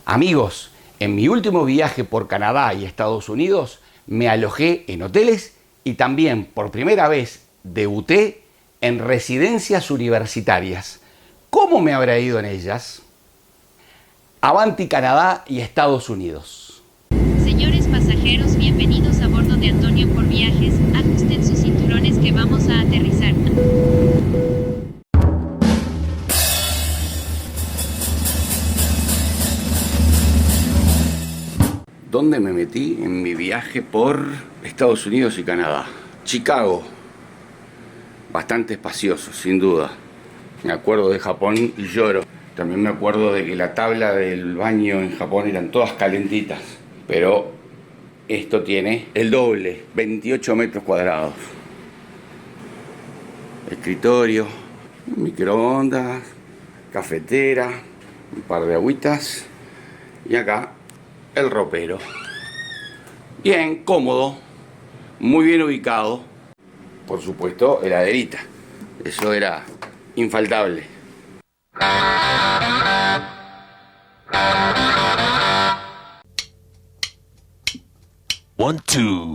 Amigos, en mi último viaje por Canadá y Estados Unidos me alojé en hoteles y también por primera vez debuté en residencias universitarias. ¿Cómo me habrá ido en ellas? Avanti Canadá y Estados Unidos. Señores pasajeros, bienvenidos a bordo de Antonio por Viajes. Ajusten sus cinturones que vamos a aterrizar. ¿Dónde me metí en mi viaje por Estados Unidos y Canadá? Chicago. Bastante espacioso, sin duda. Me acuerdo de Japón y lloro. También me acuerdo de que la tabla del baño en Japón eran todas calentitas. Pero esto tiene el doble, 28 metros cuadrados. Escritorio, microondas, cafetera, un par de agüitas. Y acá el ropero. Bien, cómodo, muy bien ubicado. Por supuesto, heladerita. Eso era infaltable. One, two.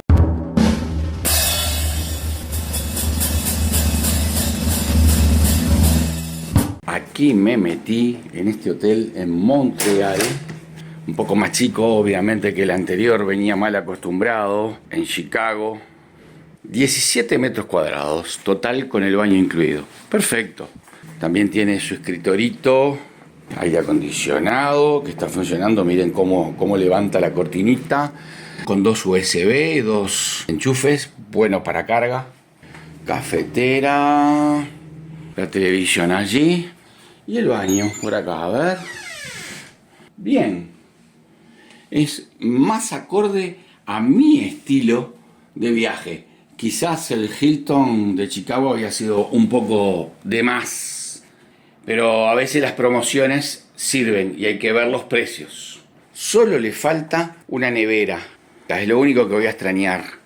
Aquí me metí en este hotel en Montreal. Un poco más chico, obviamente, que el anterior, venía mal acostumbrado. En Chicago, 17 metros cuadrados, total con el baño incluido. Perfecto. También tiene su escritorito, aire acondicionado, que está funcionando. Miren cómo levanta la cortinita. Con 2 USB, 2 enchufes, bueno para carga. Cafetera, la televisión allí y el baño por acá, a ver. Bien. Es más acorde a mi estilo de viaje. Quizás el Hilton de Chicago había sido un poco de más, pero a veces las promociones sirven y hay que ver los precios. Solo le falta una nevera, es lo único que voy a extrañar.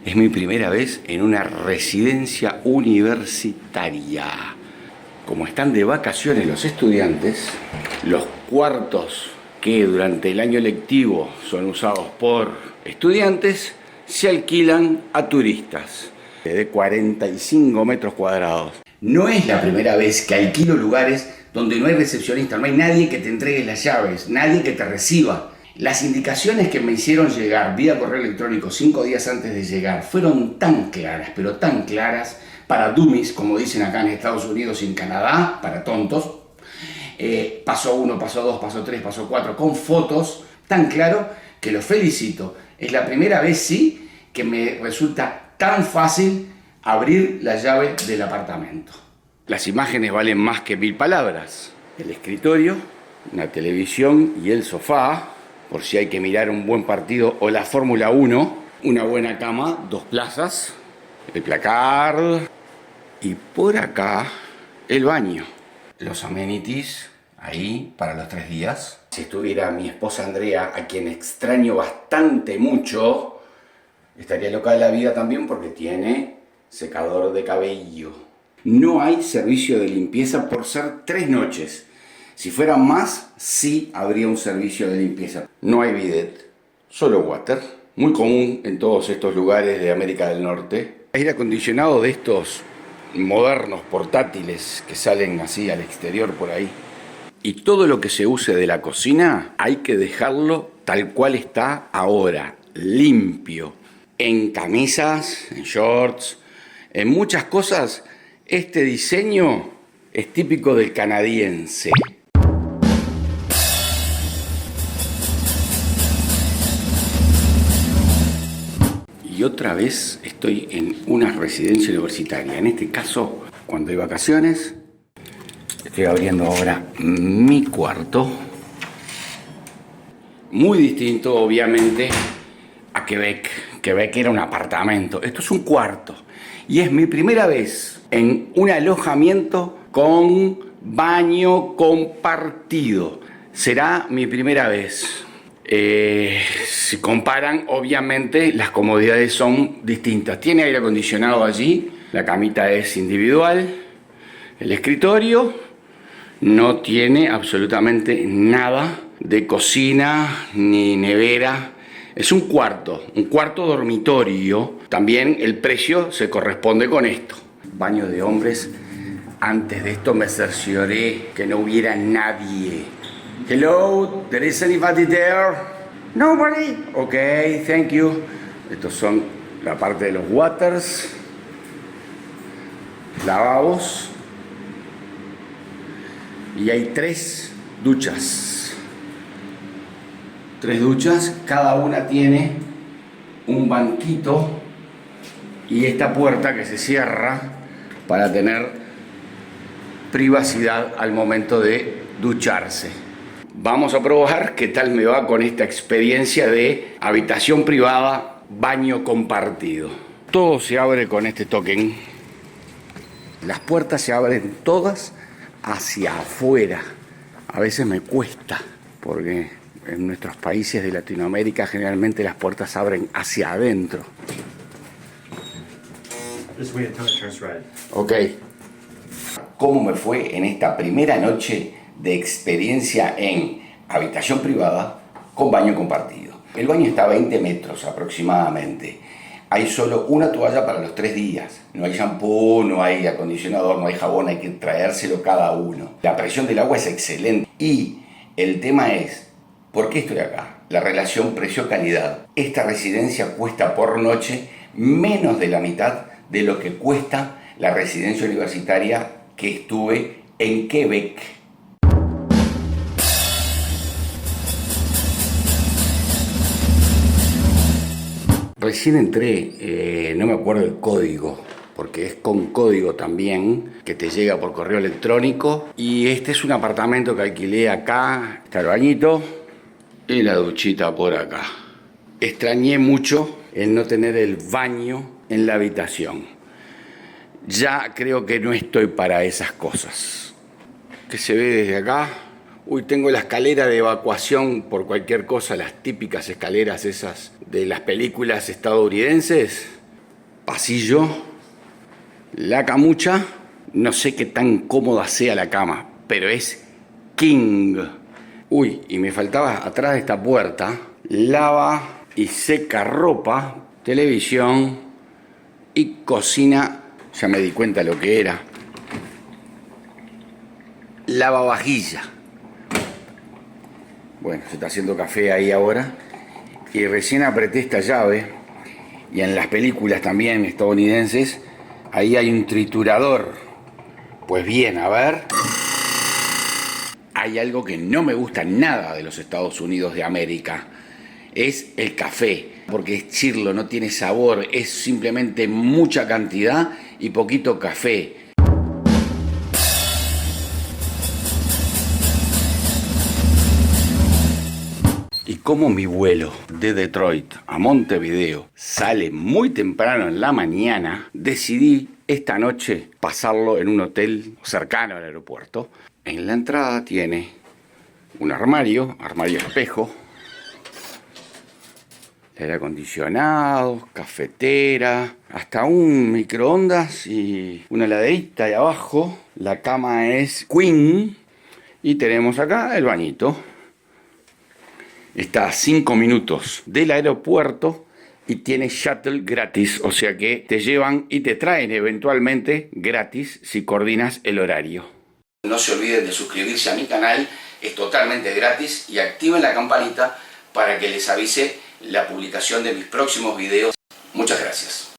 Es mi primera vez en una residencia universitaria. Como están de vacaciones los estudiantes, los cuartos que durante el año lectivo son usados por estudiantes se alquilan a turistas de 45 metros cuadrados. No es la primera vez que alquilo lugares donde no hay recepcionista, no hay nadie que te entregue las llaves, nadie que te reciba. Las indicaciones que me hicieron llegar vía correo electrónico 5 días antes de llegar fueron tan claras, pero tan claras, para dummies, como dicen acá en Estados Unidos y en Canadá, para tontos. Paso 1, paso 2, paso 3, paso 4, con fotos, tan claro que los felicito. Es la primera vez, sí, que me resulta tan fácil abrir la llave del apartamento. Las imágenes valen más que 1000 palabras. El escritorio, una televisión y el sofá, por si hay que mirar un buen partido o la Fórmula 1, una buena cama, 2 plazas, el placard y por acá el baño. Los amenities ahí para los 3 días. Si estuviera mi esposa Andrea, a quien extraño bastante mucho, estaría loca de la vida también porque tiene secador de cabello. No hay servicio de limpieza por ser 3 noches. Si fuera más, sí habría un servicio de limpieza. No hay bidet, solo water. Muy común en todos estos lugares de América del Norte. Aire acondicionado de estos modernos, portátiles, que salen así al exterior por ahí. Y todo lo que se use de la cocina hay que dejarlo tal cual está ahora, limpio. En camisas, en shorts, en muchas cosas, este diseño es típico del canadiense. Y otra vez estoy en una residencia universitaria. En este caso, cuando hay vacaciones, estoy abriendo ahora mi cuarto. Muy distinto, obviamente, a Quebec. Quebec era un apartamento. Esto es un cuarto. Y es mi primera vez en un alojamiento con baño compartido. Será mi primera vez. Si comparan, obviamente las comodidades son distintas. Tiene aire acondicionado allí, La camita es individual. El escritorio no tiene absolutamente nada de cocina ni nevera. Es un cuarto dormitorio. También el precio se corresponde con esto. Baño de hombres. Antes de esto me cercioré que no hubiera nadie. Hello, there is anybody there? Nobody. Okay, thank you. Estos son la parte de los waters. Lavabos. Y hay 3 duchas. 3 duchas, cada una tiene un banquito y esta puerta que se cierra para tener privacidad al momento de ducharse. Vamos a probar qué tal me va con esta experiencia de habitación privada, baño compartido. Todo se abre con este token. Las puertas se abren todas hacia afuera. A veces me cuesta porque en nuestros países de Latinoamérica generalmente las puertas se abren hacia adentro. Ok. ¿Cómo me fue en esta primera noche de experiencia en habitación privada con baño compartido? El baño está a 20 metros aproximadamente. Hay solo una toalla para los 3 días. No hay shampoo, no hay acondicionador, no hay jabón, hay que traérselo cada uno. La presión del agua es excelente. Y el tema es, ¿por qué estoy acá? La relación precio-calidad. Esta residencia cuesta por noche menos de la mitad de lo que cuesta la residencia universitaria que estuve en Quebec. Recién entré, no me acuerdo el código, porque es con código también, que te llega por correo electrónico. Y este es un apartamento que alquilé acá, está el bañito y la duchita por acá. Extrañé mucho el no tener el baño en la habitación. Ya creo que no estoy para esas cosas. ¿Qué se ve desde acá? Uy, tengo la escalera de evacuación por cualquier cosa, las típicas escaleras esas de las películas estadounidenses. Pasillo. La camucha. No sé qué tan cómoda sea la cama, pero es king. Uy, y me faltaba atrás de esta puerta, lava y seca ropa, televisión y cocina. Ya me di cuenta lo que era. Lavavajilla. Bueno, se está haciendo café ahí ahora. Y recién apreté esta llave. Y en las películas también estadounidenses, ahí hay un triturador. Pues bien, a ver. Hay algo que no me gusta nada de los Estados Unidos de América. Es el café. Porque es chirlo, no tiene sabor. Es simplemente mucha cantidad y poquito café. Y como mi vuelo de Detroit a Montevideo sale muy temprano en la mañana, decidí esta noche pasarlo en un hotel cercano al aeropuerto. En la entrada tiene un armario espejo, aire acondicionado, cafetera, hasta un microondas y una heladerita ahí abajo. La cama es queen y tenemos acá el bañito. Está a 5 minutos del aeropuerto y tiene shuttle gratis, o sea que te llevan y te traen eventualmente gratis si coordinas el horario. No se olviden de suscribirse a mi canal, es totalmente gratis, y activen la campanita para que les avise la publicación de mis próximos videos. Muchas gracias.